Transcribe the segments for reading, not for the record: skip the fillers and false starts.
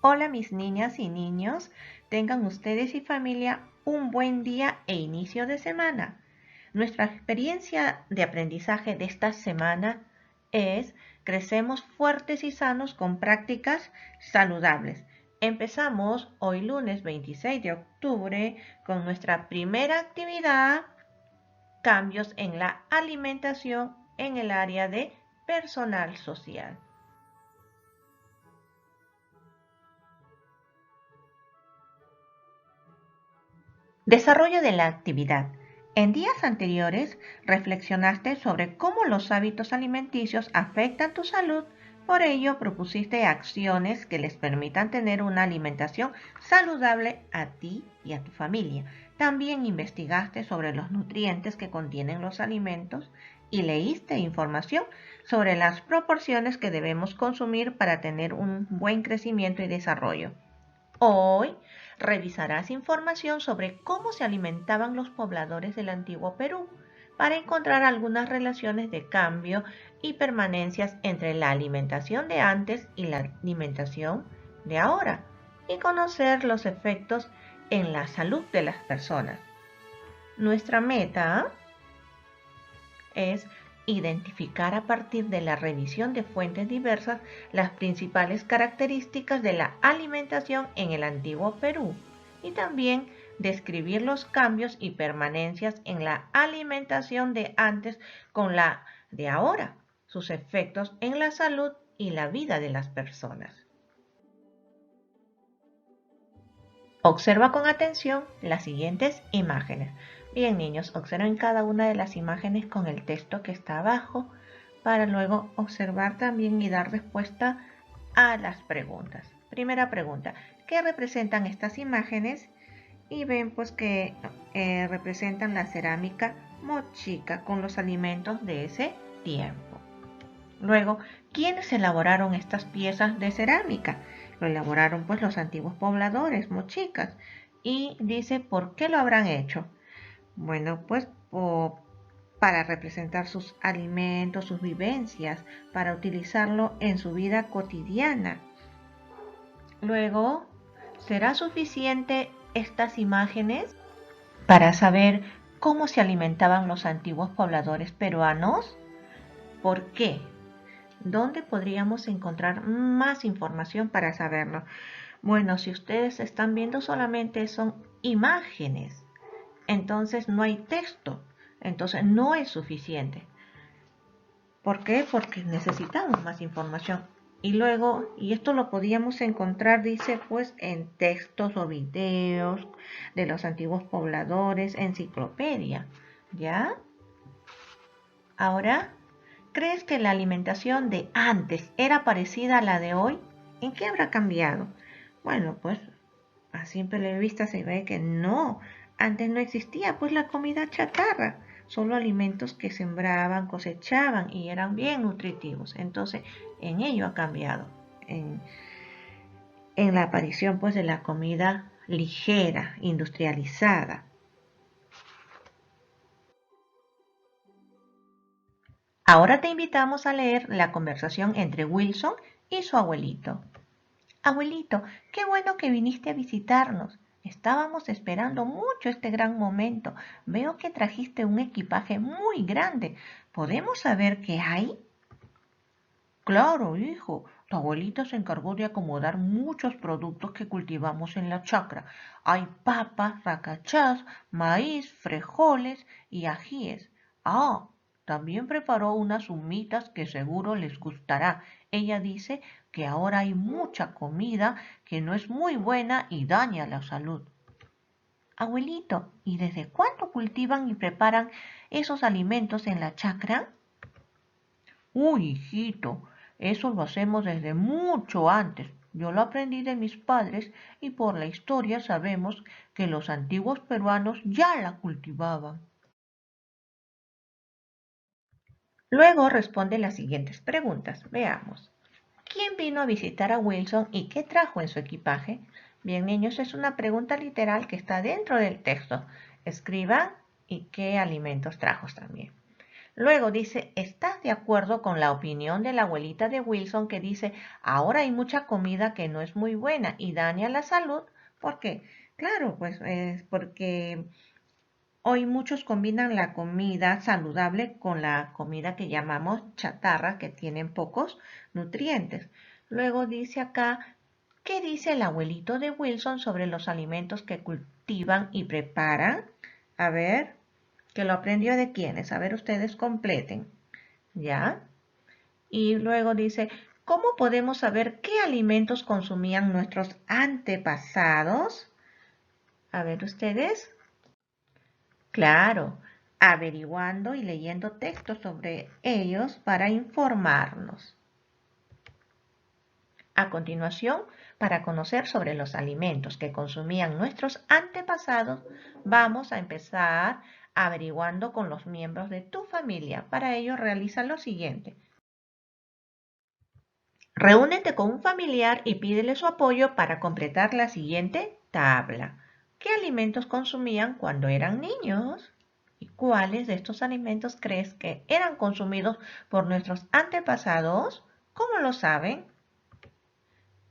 Hola mis niñas y niños, tengan ustedes y familia un buen día e inicio de semana. Nuestra experiencia de aprendizaje de esta semana es crecemos fuertes y sanos con prácticas saludables. Empezamos hoy lunes 26 de octubre con nuestra primera actividad, cambios en la alimentación en el área de personal social. Desarrollo de la actividad. En días anteriores reflexionaste sobre cómo los hábitos alimenticios afectan tu salud, por ello propusiste acciones que les permitan tener una alimentación saludable a ti y a tu familia. También investigaste sobre los nutrientes que contienen los alimentos y leíste información sobre las proporciones que debemos consumir para tener un buen crecimiento y desarrollo. Hoy revisarás información sobre cómo se alimentaban los pobladores del antiguo Perú para encontrar algunas relaciones de cambio y permanencias entre la alimentación de antes y la alimentación de ahora y conocer los efectos en la salud de las personas. Nuestra meta es identificar a partir de la revisión de fuentes diversas las principales características de la alimentación en el antiguo Perú y también describir los cambios y permanencias en la alimentación de antes con la de ahora, sus efectos en la salud y la vida de las personas. Observa con atención las siguientes imágenes. Bien, niños, observen cada una de las imágenes con el texto que está abajo para luego observar también y dar respuesta a las preguntas. Primera pregunta, ¿qué representan estas imágenes? Y ven pues que representan la cerámica mochica con los alimentos de ese tiempo. Luego, ¿quiénes elaboraron estas piezas de cerámica? Lo elaboraron pues los antiguos pobladores, mochicas. Y dice, ¿por qué lo habrán hecho? Bueno, pues para representar sus alimentos, sus vivencias, para utilizarlo en su vida cotidiana. Luego, ¿será suficiente estas imágenes para saber cómo se alimentaban los antiguos pobladores peruanos? ¿Por qué? ¿Dónde podríamos encontrar más información para saberlo? Bueno, si ustedes están viendo solamente son imágenes, entonces no hay texto, entonces no es suficiente. ¿Por qué? Porque necesitamos más información. Y luego, y esto lo podíamos encontrar, dice, pues en textos o videos de los antiguos pobladores, enciclopedia, ¿ya? Ahora, ¿crees que la alimentación de antes era parecida a la de hoy? ¿En qué habrá cambiado? Bueno, pues a simple vista se ve que no. Antes no existía pues la comida chatarra, solo alimentos que sembraban, cosechaban y eran bien nutritivos. Entonces, en ello ha cambiado, en la aparición pues de la comida ligera, industrializada. Ahora te invitamos a leer la conversación entre Wilson y su abuelito. Abuelito, qué bueno que viniste a visitarnos. Estábamos esperando mucho este gran momento. Veo que trajiste un equipaje muy grande. ¿Podemos saber qué hay? Claro, hijo. Tu abuelita se encargó de acomodar muchos productos que cultivamos en la chacra. Hay papas, racachás, maíz, frijoles y ajíes. Ah, también preparó unas humitas que seguro les gustará. Ella dice que ahora hay mucha comida que no es muy buena y daña la salud. Abuelito, ¿y desde cuándo cultivan y preparan esos alimentos en la chacra? Uy, hijito, eso lo hacemos desde mucho antes. Yo lo aprendí de mis padres y por la historia sabemos que los antiguos peruanos ya la cultivaban. Luego responde las siguientes preguntas. Veamos. ¿Quién vino a visitar a Wilson y qué trajo en su equipaje? Bien, niños, es una pregunta literal que está dentro del texto. Escriban y qué alimentos trajo también. Luego dice, ¿estás de acuerdo con la opinión de la abuelita de Wilson que dice, ahora hay mucha comida que no es muy buena y daña la salud? ¿Por qué? Claro, pues es porque hoy muchos combinan la comida saludable con la comida que llamamos chatarra, que tienen pocos nutrientes. Luego dice acá, ¿qué dice el abuelito de Wilson sobre los alimentos que cultivan y preparan? A ver, que lo aprendió de quiénes. A ver, ustedes completen. ¿Ya? Y luego dice, ¿cómo podemos saber qué alimentos consumían nuestros antepasados? A ver, ustedes. Claro, averiguando y leyendo textos sobre ellos para informarnos. A continuación, para conocer sobre los alimentos que consumían nuestros antepasados, vamos a empezar averiguando con los miembros de tu familia. Para ello, realiza lo siguiente. Reúnete con un familiar y pídele su apoyo para completar la siguiente tabla. ¿Qué alimentos consumían cuando eran niños? ¿Y cuáles de estos alimentos crees que eran consumidos por nuestros antepasados? ¿Cómo lo saben?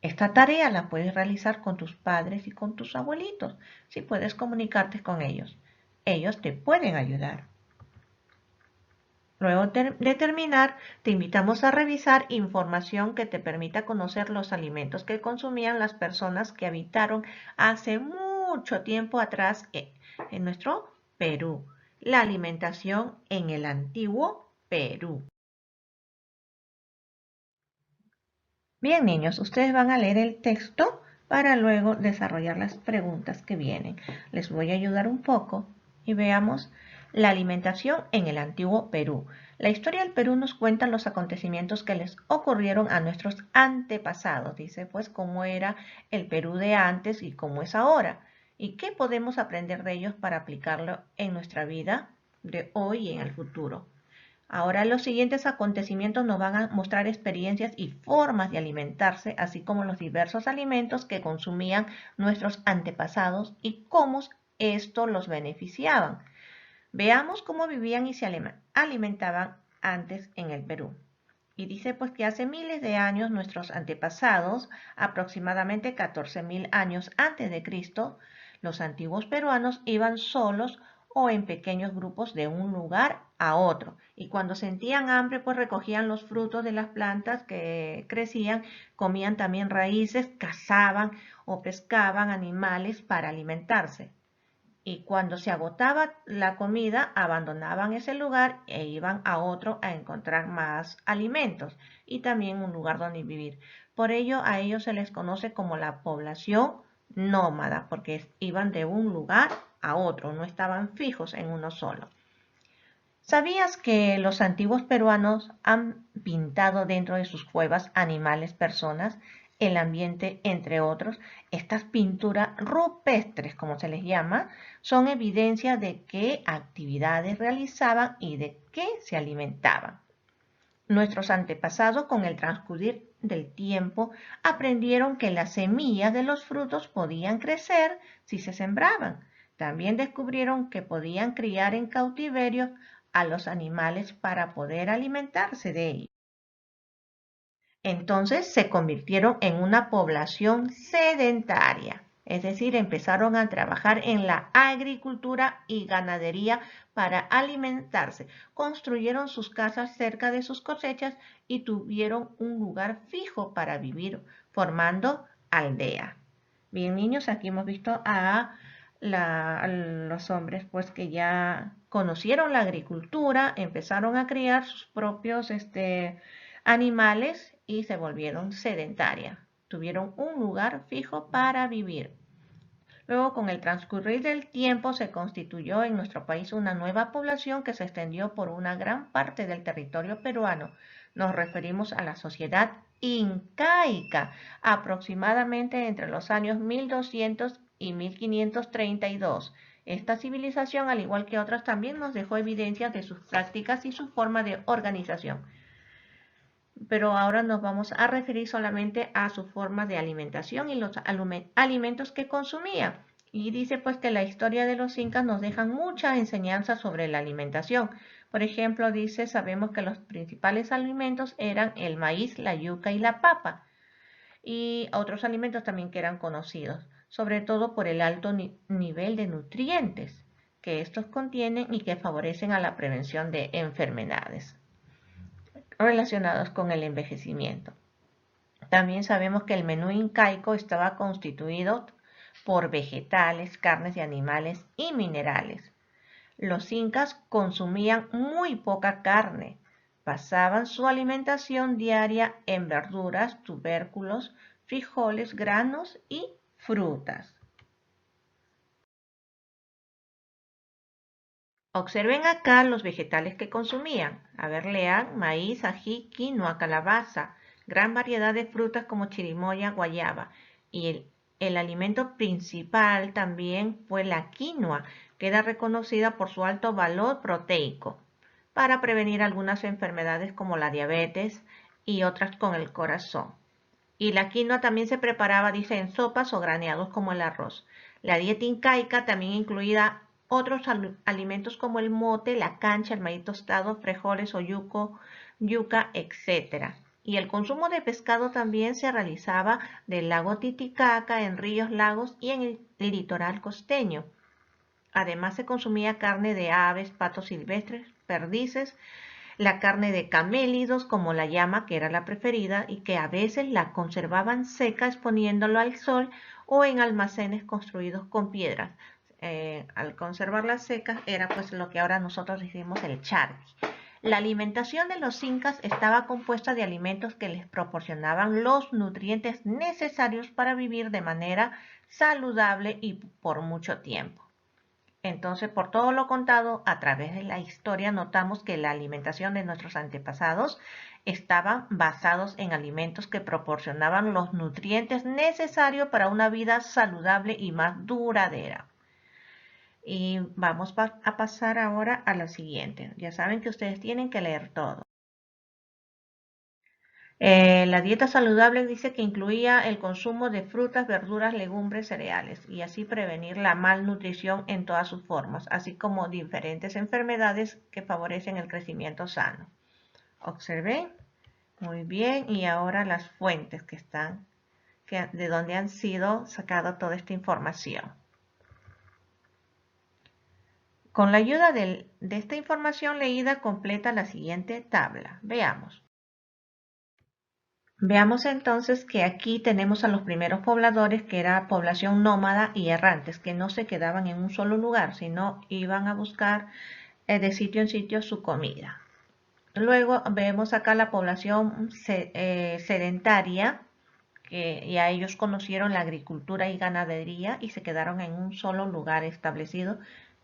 Esta tarea la puedes realizar con tus padres y con tus abuelitos, si puedes comunicarte con ellos. Ellos te pueden ayudar. Luego de terminar, te invitamos a revisar información que te permita conocer los alimentos que consumían las personas que habitaron hace mucho tiempo atrás en nuestro Perú. La alimentación en el antiguo Perú. Bien, niños, ustedes van a leer el texto para luego desarrollar las preguntas que vienen. Les voy a ayudar un poco y veamos la alimentación en el antiguo Perú. La historia del Perú nos cuenta los acontecimientos que les ocurrieron a nuestros antepasados. Dice pues cómo era el Perú de antes y cómo es ahora. Y qué podemos aprender de ellos para aplicarlo en nuestra vida de hoy y en el futuro. Ahora los siguientes acontecimientos nos van a mostrar experiencias y formas de alimentarse, así como los diversos alimentos que consumían nuestros antepasados y cómo esto los beneficiaban. Veamos cómo vivían y se alimentaban antes en el Perú. Y dice pues que hace miles de años nuestros antepasados, aproximadamente 14.000 años antes de Cristo, los antiguos peruanos iban solos o en pequeños grupos de un lugar a otro. Y cuando sentían hambre, pues recogían los frutos de las plantas que crecían, comían también raíces, cazaban o pescaban animales para alimentarse. Y cuando se agotaba la comida, abandonaban ese lugar e iban a otro a encontrar más alimentos y también un lugar donde vivir. Por ello, a ellos se les conoce como la población nómada, porque iban de un lugar a otro, no estaban fijos en uno solo. ¿Sabías que los antiguos peruanos han pintado dentro de sus cuevas animales, personas, el ambiente, entre otros? Estas pinturas rupestres, como se les llama, son evidencia de qué actividades realizaban y de qué se alimentaban. Nuestros antepasados, con el transcurrir del tiempo, aprendieron que las semillas de los frutos podían crecer si se sembraban. También descubrieron que podían criar en cautiverio a los animales para poder alimentarse de ellos. Entonces se convirtieron en una población sedentaria, es decir, empezaron a trabajar en la agricultura y ganadería para alimentarse. Construyeron sus casas cerca de sus cosechas y tuvieron un lugar fijo para vivir, formando aldea. Bien, niños, aquí hemos visto a los hombres pues que ya conocieron la agricultura, empezaron a criar sus propios animales y se volvieron sedentarias. Tuvieron un lugar fijo para vivir. Luego, con el transcurrir del tiempo, se constituyó en nuestro país una nueva población que se extendió por una gran parte del territorio peruano. Nos referimos a la sociedad incaica, aproximadamente entre los años 1200 y 1532. Esta civilización, al igual que otras, también nos dejó evidencias de sus prácticas y su forma de organización. Pero ahora nos vamos a referir solamente a su forma de alimentación y los alimentos que consumía. Y dice pues que la historia de los incas nos deja mucha enseñanza sobre la alimentación. Por ejemplo, dice, sabemos que los principales alimentos eran el maíz, la yuca y la papa, y otros alimentos también que eran conocidos, sobre todo por el alto nivel de nutrientes que estos contienen y que favorecen a la prevención de enfermedades relacionadas con el envejecimiento. También sabemos que el menú incaico estaba constituido por vegetales, carnes de animales y minerales. Los incas consumían muy poca carne. Basaban su alimentación diaria en verduras, tubérculos, frijoles, granos y frutas. Observen acá los vegetales que consumían. A ver, lean: maíz, ají, quinoa, calabaza, gran variedad de frutas como chirimoya, guayaba. Y el alimento principal también fue la quinoa, que era reconocida por su alto valor proteico para prevenir algunas enfermedades como la diabetes y otras con el corazón. Y la quinoa también se preparaba, dice, en sopas o graneados como el arroz. La dieta incaica también incluía otros alimentos como el mote, la cancha, el maíz tostado, frijoles o yuca, etc. Y el consumo de pescado también se realizaba del lago Titicaca, en ríos, lagos y en el litoral costeño. Además se consumía carne de aves, patos silvestres, perdices, la carne de camélidos como la llama, que era la preferida, y que a veces la conservaban seca exponiéndolo al sol o en almacenes construidos con piedras. Al conservarlas secas era pues lo que ahora nosotros decimos el charqui. La alimentación de los incas estaba compuesta de alimentos que les proporcionaban los nutrientes necesarios para vivir de manera saludable y por mucho tiempo. Entonces, por todo lo contado, a través de la historia notamos que la alimentación de nuestros antepasados estaban basados en alimentos que proporcionaban los nutrientes necesarios para una vida saludable y más duradera. Y vamos a pasar ahora a lo siguiente. Ya saben que ustedes tienen que leer todo. La dieta saludable dice que incluía el consumo de frutas, verduras, legumbres, cereales y así prevenir la malnutrición en todas sus formas, así como diferentes enfermedades que favorecen el crecimiento sano. Observen. Muy bien. Y ahora las fuentes de donde han sido sacada toda esta información. Con la ayuda de esta información leída completa la siguiente tabla. Veamos. Veamos entonces que aquí tenemos a los primeros pobladores, que era población nómada y errantes, que no se quedaban en un solo lugar, sino iban a buscar de sitio en sitio su comida. Luego vemos acá la población sedentaria, que ya ellos conocieron la agricultura y ganadería y se quedaron en un solo lugar establecido.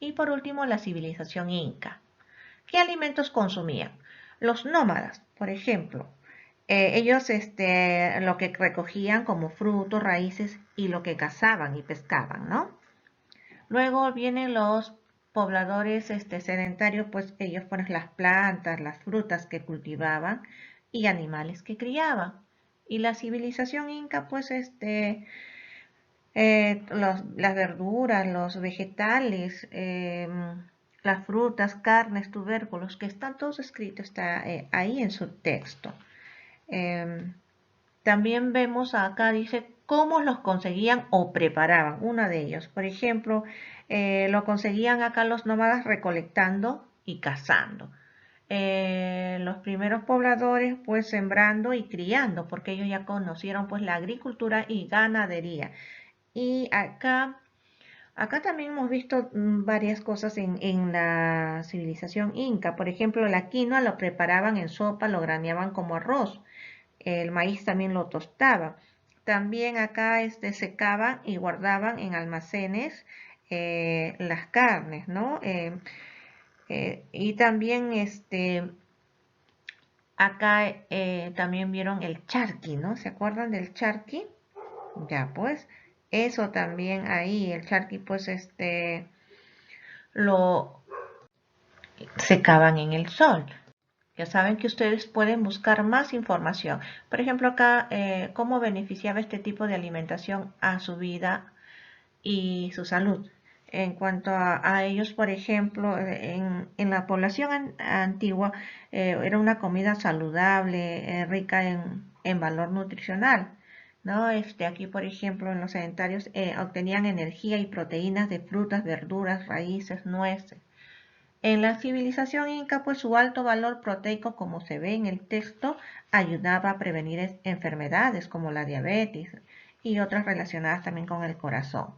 Y por último, la civilización inca. ¿Qué alimentos consumían? Los nómadas, por ejemplo, ellos lo que recogían como frutos, raíces y lo que cazaban y pescaban, ¿no? Luego vienen los pobladores sedentarios, pues ellos ponen las plantas, las frutas que cultivaban y animales que criaban. Y la civilización inca, pues las verduras, los vegetales, las frutas, carnes, tubérculos, que están todos escritos, está ahí en su texto. También vemos acá, dice, cómo los conseguían o preparaban. Una de ellos, por ejemplo, lo conseguían acá los nómadas recolectando y cazando. Los primeros pobladores pues sembrando y criando, porque ellos ya conocieron pues la agricultura y ganadería. Y acá también hemos visto varias cosas en la civilización inca. Por ejemplo, la quinoa lo preparaban en sopa, lo graneaban como arroz. El maíz también lo tostaban. También acá secaban y guardaban en almacenes las carnes, ¿no? Y también acá también vieron el charqui, ¿no? ¿Se acuerdan del charqui? Ya, pues, eso también ahí, el charqui, pues, lo secaban en el sol. Ya saben que ustedes pueden buscar más información. Por ejemplo, acá, cómo beneficiaba este tipo de alimentación a su vida y su salud. En cuanto a ellos, por ejemplo, en la población antigua era una comida saludable, rica en valor nutricional, ¿no? Aquí, por ejemplo, en los sedentarios obtenían energía y proteínas de frutas, verduras, raíces, nueces. En la civilización inca, pues su alto valor proteico, como se ve en el texto, ayudaba a prevenir enfermedades como la diabetes y otras relacionadas también con el corazón.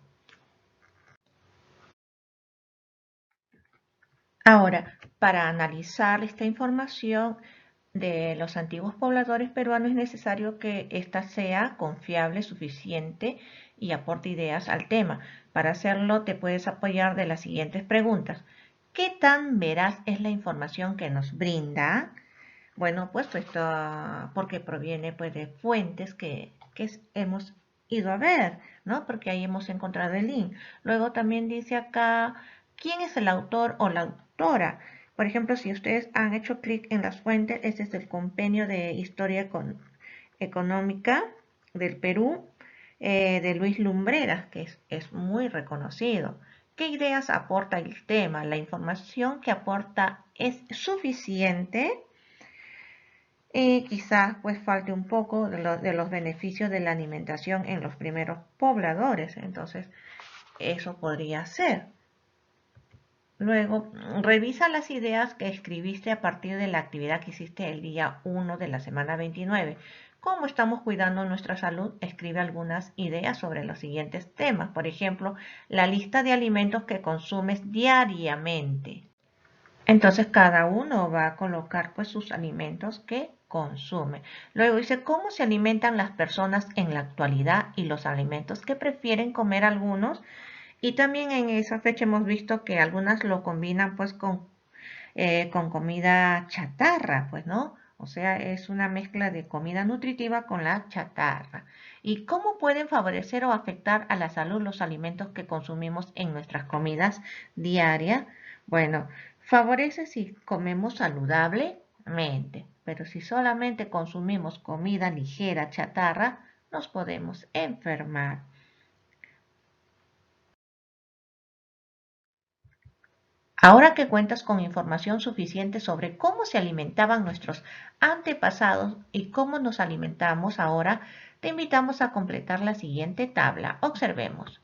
Ahora, para analizar esta información de los antiguos pobladores peruanos es necesario que ésta sea confiable, suficiente y aporte ideas al tema. Para hacerlo te puedes apoyar de las siguientes preguntas. ¿Qué tan veraz es la información que nos brinda? Bueno, pues esto porque proviene pues de fuentes que hemos ido a ver, ¿no? Porque ahí hemos encontrado el link. Luego también dice acá, ¿quién es el autor o la autora? Por ejemplo, si ustedes han hecho clic en las fuentes, este es el compendio de historia económica del Perú de Luis Lumbreras, que es muy reconocido. ¿Qué ideas aporta el tema? ¿La información que aporta es suficiente? Y quizás pues falte un poco de los beneficios de la alimentación en los primeros pobladores. Entonces, eso podría ser. Luego, revisa las ideas que escribiste a partir de la actividad que hiciste el día 1 de la semana 29. ¿Cómo estamos cuidando nuestra salud? Escribe algunas ideas sobre los siguientes temas. Por ejemplo, la lista de alimentos que consumes diariamente. Entonces cada uno va a colocar pues sus alimentos que consume. Luego dice cómo se alimentan las personas en la actualidad y los alimentos que prefieren comer algunos. Y también en esa fecha hemos visto que algunas lo combinan pues con comida chatarra, pues, ¿no? O sea, es una mezcla de comida nutritiva con la chatarra. ¿Y cómo pueden favorecer o afectar a la salud los alimentos que consumimos en nuestras comidas diarias? Bueno, favorece si comemos saludablemente, pero si solamente consumimos comida ligera, chatarra, nos podemos enfermar. Ahora que cuentas con información suficiente sobre cómo se alimentaban nuestros antepasados y cómo nos alimentamos ahora, te invitamos a completar la siguiente tabla. Observemos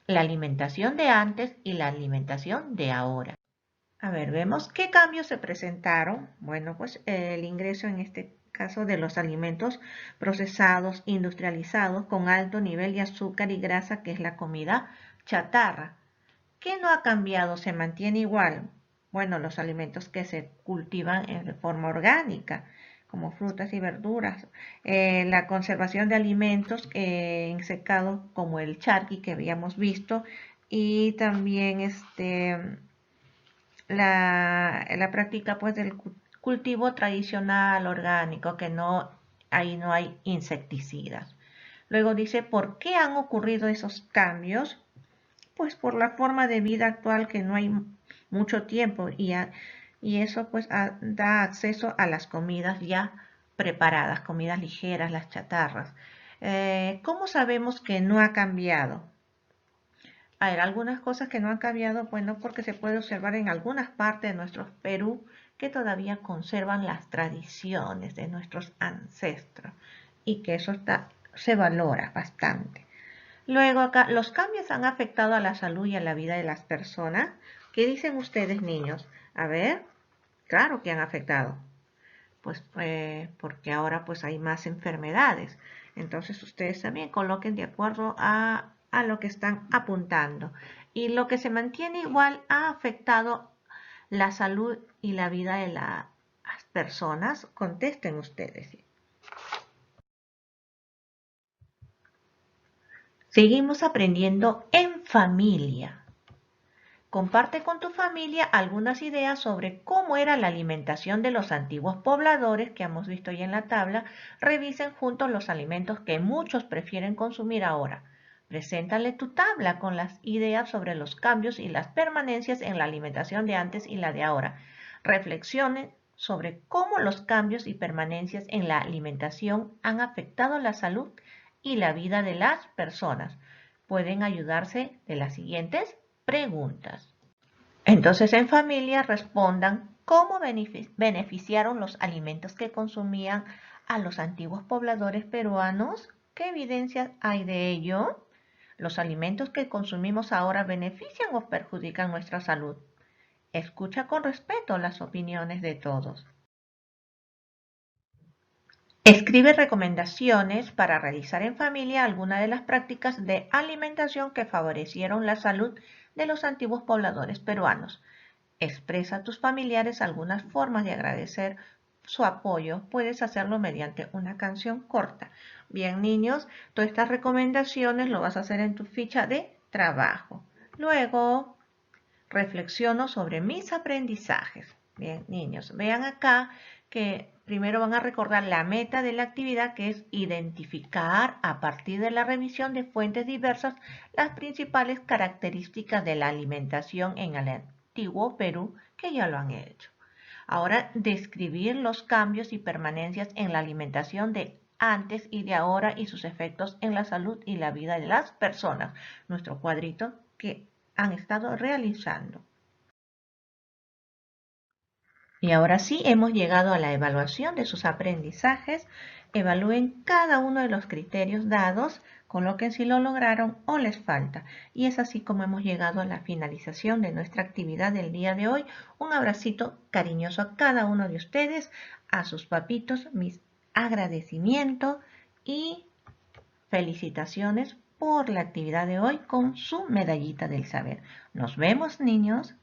la alimentación de antes y la alimentación de ahora. A ver, vemos qué cambios se presentaron. Bueno, pues el ingreso en este caso de los alimentos procesados, industrializados, con alto nivel de azúcar y grasa, que es la comida chatarra. ¿Qué no ha cambiado? Se mantiene igual. Bueno, los alimentos que se cultivan de forma orgánica, como frutas y verduras. La conservación de alimentos en secado, como el charqui que habíamos visto. Y también la práctica pues del cultivo tradicional orgánico, que no, ahí no hay insecticidas. Luego dice, ¿por qué han ocurrido esos cambios? Pues por la forma de vida actual que no hay mucho tiempo y eso pues da acceso a las comidas ya preparadas, comidas ligeras, las chatarras. ¿Cómo sabemos que no ha cambiado? Hay algunas cosas que no han cambiado, bueno, porque se puede observar en algunas partes de nuestro Perú que todavía conservan las tradiciones de nuestros ancestros y que eso se valora bastante. Luego acá, los cambios han afectado a la salud y a la vida de las personas. ¿Qué dicen ustedes, niños? A ver, claro que han afectado. Pues porque ahora pues hay más enfermedades. Entonces ustedes también coloquen de acuerdo a lo que están apuntando. Y lo que se mantiene igual ha afectado la salud y la vida de las personas. Contesten ustedes. Seguimos aprendiendo en familia. Comparte con tu familia algunas ideas sobre cómo era la alimentación de los antiguos pobladores que hemos visto ya en la tabla. Revisen juntos los alimentos que muchos prefieren consumir ahora. Preséntale tu tabla con las ideas sobre los cambios y las permanencias en la alimentación de antes y la de ahora. Reflexionen sobre cómo los cambios y permanencias en la alimentación han afectado la salud y la vida de las personas. Pueden ayudarse de las siguientes preguntas. Entonces en familia respondan cómo beneficiaron los alimentos que consumían a los antiguos pobladores peruanos. ¿Qué evidencias hay de ello? ¿Los alimentos que consumimos ahora benefician o perjudican nuestra salud? Escucha con respeto las opiniones de todos. Escribe recomendaciones para realizar en familia algunas de las prácticas de alimentación que favorecieron la salud de los antiguos pobladores peruanos. Expresa a tus familiares algunas formas de agradecer su apoyo. Puedes hacerlo mediante una canción corta. Bien, niños, todas estas recomendaciones lo vas a hacer en tu ficha de trabajo. Luego, reflexiono sobre mis aprendizajes. Bien, niños, vean acá que primero van a recordar la meta de la actividad, que es identificar a partir de la revisión de fuentes diversas las principales características de la alimentación en el antiguo Perú, que ya lo han hecho. Ahora, describir los cambios y permanencias en la alimentación de antes y de ahora y sus efectos en la salud y la vida de las personas. Nuestro cuadrito que han estado realizando. Y ahora sí, hemos llegado a la evaluación de sus aprendizajes. Evalúen cada uno de los criterios dados, coloquen si lo lograron o les falta. Y es así como hemos llegado a la finalización de nuestra actividad del día de hoy. Un abracito cariñoso a cada uno de ustedes, a sus papitos, mis agradecimientos y felicitaciones por la actividad de hoy con su medallita del saber. Nos vemos, niños.